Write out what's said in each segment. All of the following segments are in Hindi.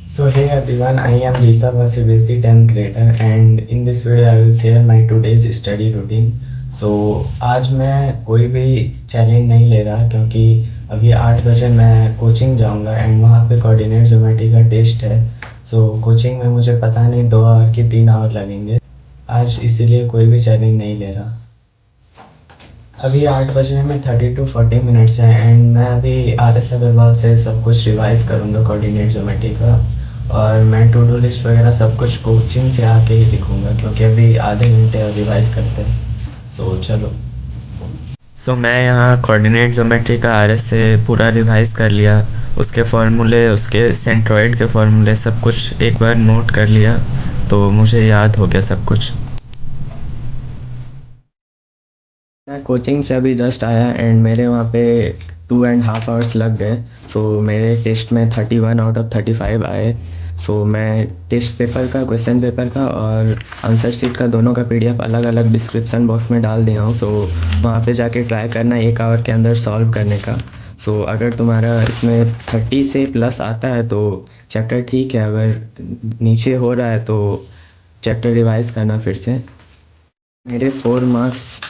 So hey everyone, I am Risa Vasibesi, 10th grader, and in this video I will share my today's study routine. So आज मैं कोई भी चैलेंज नहीं ले रहा क्योंकि अभी 8 बजे मैं कोचिंग जाऊंगा एंड वहाँ पे कोऑर्डिनेट ज्योमेट्री का टेस्ट है। सो कोचिंग में मुझे पता नहीं 2 आवर कि 3 आवर लगेंगे। आज इसीलिए कोई भी चैलेंज नहीं ले रहा। अभी 8 बजे में 30 to 40 मिनट्स हैं एंड मैं अभी आर एस अग्रवाल से सब कुछ रिवाइज करूँगा कोऑर्डिनेट ज्योमेट्री का। और मैं टू डू लिस्ट वगैरह सब कुछ कोचिंग से आके ही लिखूँगा क्योंकि अभी आधे घंटे रिवाइज करते हैं। सो चलो। मैं यहाँ कोऑर्डिनेट ज्योमेट्री का आर एस से पूरा रिवाइज कर लिया। उसके फार्मूले, उसके सेंट्रॉइड के फार्मूले सब कुछ एक बार नोट कर लिया, तो मुझे याद हो गया सब कुछ। मैं कोचिंग से अभी जस्ट आया एंड मेरे वहाँ पे 2.5 आवर्स लग गए। सो मेरे टेस्ट में 31 आउट ऑफ 35 आए। सो मैं टेस्ट पेपर का, क्वेश्चन पेपर का और आंसर शीट का दोनों का पीडीएफ अलग अलग डिस्क्रिप्शन बॉक्स में डाल दिया हूँ। सो वहाँ पे जाके ट्राई करना 1 आवर के अंदर सॉल्व करने का। सो अगर तुम्हारा इसमें 30 से प्लस आता है तो चैप्टर ठीक है, अगर नीचे हो रहा है तो चैप्टर रिवाइज करना फिर से। मेरे 4 मार्क्स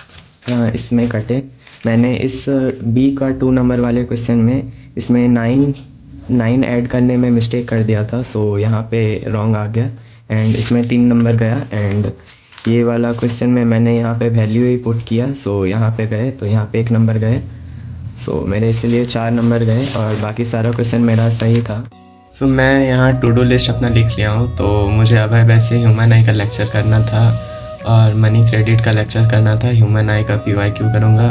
इसमें कटे। मैंने इस बी का 2 नंबर वाले क्वेश्चन में इसमें 9 ऐड करने में मिस्टेक कर दिया था। सो यहाँ पे रॉन्ग आ गया एंड इसमें 3 नंबर गया। एंड ये वाला क्वेश्चन में मैंने यहाँ पे वैल्यू ही पुट किया, सो यहाँ पे गए, तो यहाँ पे 1 नंबर गए। सो मेरे इसलिए 4 नंबर गए और बाकी सारा क्वेश्चन मेरा सही था। सो मैं यहाँ टू डू लिस्ट अपना लिख लिया हूँ। तो मुझे अब वैसे ह्यूमन आई का लेक्चर करना था और मनी क्रेडिट का लेक्चर करना था। ह्यूमन आई का PYQ करूँगा,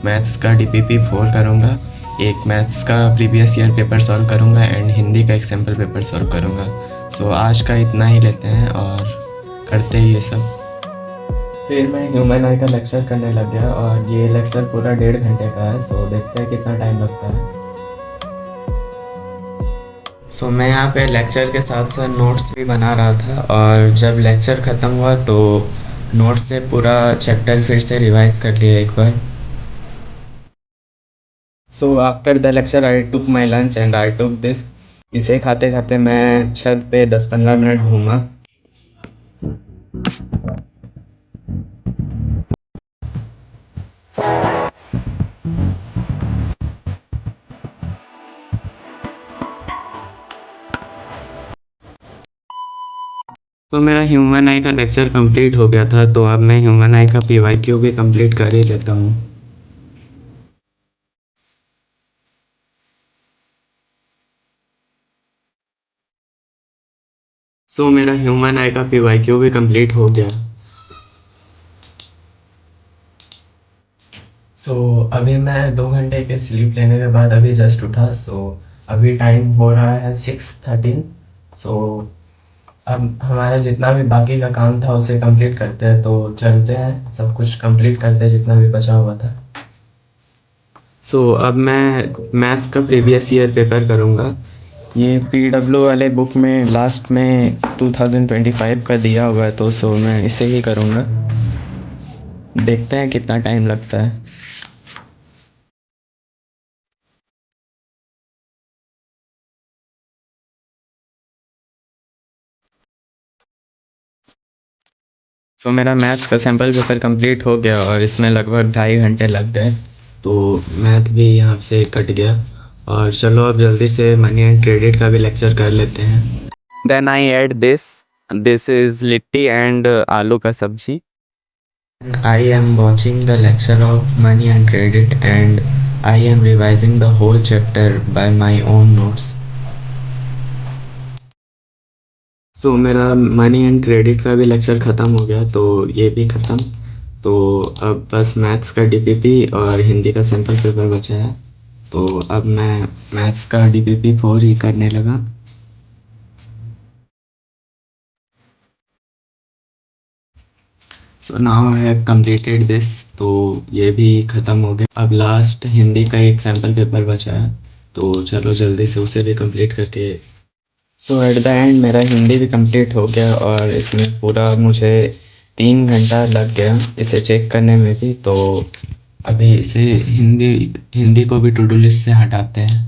मैथ्स का DPP 4 करूँगा, एक मैथ्स का प्रीवियस ईयर पेपर सॉल्व करूँगा एंड हिंदी का एक सैम्पल पेपर सॉल्व करूँगा। सो आज का इतना ही लेते हैं और करते ही ये सब। फिर मैं ह्यूमन आई का लेक्चर करने लग गया और ये लेक्चर पूरा 1.5 घंटे का है। सो देखते हैं कितना टाइम लगता है। मैं यहाँ पे लेक्चर के साथ साथ नोट्स भी बना रहा था और जब लेक्चर ख़त्म हुआ तो नोट्स से पूरा चैप्टर फिर से रिवाइज कर लिया एक बार। After the lecture I took my lunch and I took this. इसे खाते खाते मैं छत पे 10-15 मिनट घूमा। मेरा ह्यूमन आई का लेक्चर कंप्लीट हो गया था, तो अब मैं ह्यूमन आई का PYQ भी कंप्लीट कर ही लेता हूँ। मेरा ह्यूमन आई का PYQ भी कंप्लीट हो गया। अभी मैं 2 घंटे के स्लीप लेने के बाद अभी जस्ट उठा। अभी टाइम हो रहा है 6:13। अब हमारा जितना भी बाकी का काम था उसे कंप्लीट करते हैं, तो चलते हैं सब कुछ कंप्लीट करते हैं जितना भी बचा हुआ था। अब मैं मैथ्स का प्रीवियस ईयर पेपर करूँगा। ये PW वाले बुक में लास्ट में 2025 का दिया हुआ है, तो मैं इसे ही करूँगा। देखते हैं कितना टाइम लगता है। मेरा मैथ्स का सैम्पल पेपर कंप्लीट हो गया और इसमें लगभग 2.5 घंटे लग गए, तो मैथ भी यहाँ से कट गया। और चलो अब जल्दी से मनी एंड क्रेडिट का भी लेक्चर कर लेते हैं। Then I add this is litti and आलू का सब्जी। I am watching the lecture of money and credit and I am revising the whole chapter by my own notes. मेरा मनी एंड क्रेडिट का भी लेक्चर ख़त्म हो गया, तो ये भी ख़त्म। तो अब बस मैथ्स का DPP और हिंदी का सैम्पल पेपर बचा है, तो अब मैं मैथ्स का DPP 4 ही करने लगा। Now I have completed this, तो ये भी ख़त्म हो गया। अब लास्ट हिंदी का एक सैम्पल पेपर बचा है, तो चलो जल्दी से उसे भी कंप्लीट करके। एट द एंड मेरा हिंदी भी कंप्लीट हो गया और इसमें पूरा मुझे 3 घंटा लग गया इसे चेक करने में भी। तो अभी इसे हिंदी को भी टू डू लिस्ट से हटाते हैं।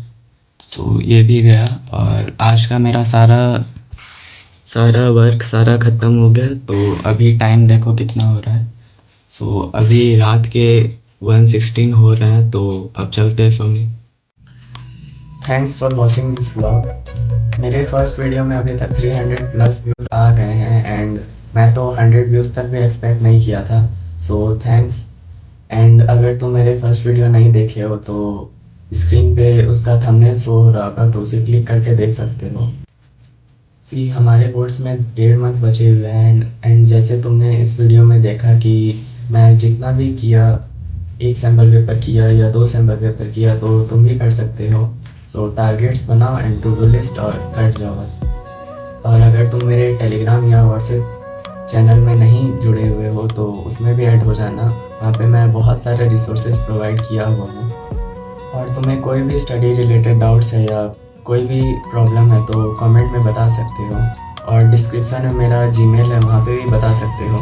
सो ये भी गया और आज का मेरा सारा वर्क सारा ख़त्म हो गया। तो अभी टाइम देखो कितना हो रहा है। सो अभी रात के 1:16 हो रहे हैं, तो अब चलते हैं सोने। Thanks for watching this vlog. मेरे फर्स्ट वीडियो में अभी तक 300 प्लस व्यूज़ आ गए हैं एंड मैं तो 100 व्यूज़ तक भी एक्सपेक्ट नहीं किया था। So thanks. एंड अगर तुम मेरे फर्स्ट वीडियो नहीं देखे हो तो स्क्रीन पे उसका थंबनेल शो हो रहा होगा, तो उसे क्लिक करके देख सकते हो। सी हमारे कोर्स में 1.5 मंथ बचे हुए हैं एंड जैसे तुमने इस वीडियो में देखा कि मैं जितना भी किया, एक सैम्पल पेपर किया या 2 सैम्पल पेपर किया, तो तुम भी कर सकते हो। सो टारगेट्स बनाओ एंड टू डू लिस्ट और कट जाओ बस। और अगर तुम मेरे टेलीग्राम या व्हाट्सएप चैनल में नहीं जुड़े हुए हो तो उसमें भी ऐड हो जाना। वहाँ पे मैं बहुत सारे रिसोर्सेज प्रोवाइड किया हुआ हूँ। और तुम्हें कोई भी स्टडी रिलेटेड डाउट्स है या कोई भी प्रॉब्लम है तो कमेंट में बता सकते हो। और डिस्क्रिप्शन में मेरा जीमेल है, वहाँ पे भी बता सकते हो।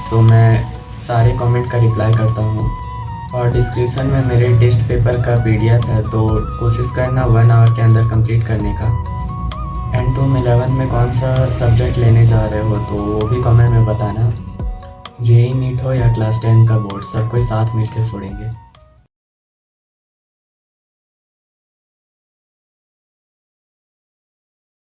सो मैं सारे कमेंट का रिप्लाई करता हूँ। और डिस्क्रिप्शन में मेरे टेस्ट पेपर का पीडीएफ है, तो कोशिश करना 1 आवर के अंदर कंप्लीट करने का। एंड तुम 11th में कौन सा सब्जेक्ट लेने जा रहे हो तो वो भी कमेंट में बताना। जेई नीट हो या क्लास 10 का बोर्ड, सब कोई साथ मिलकर फोड़ेंगे।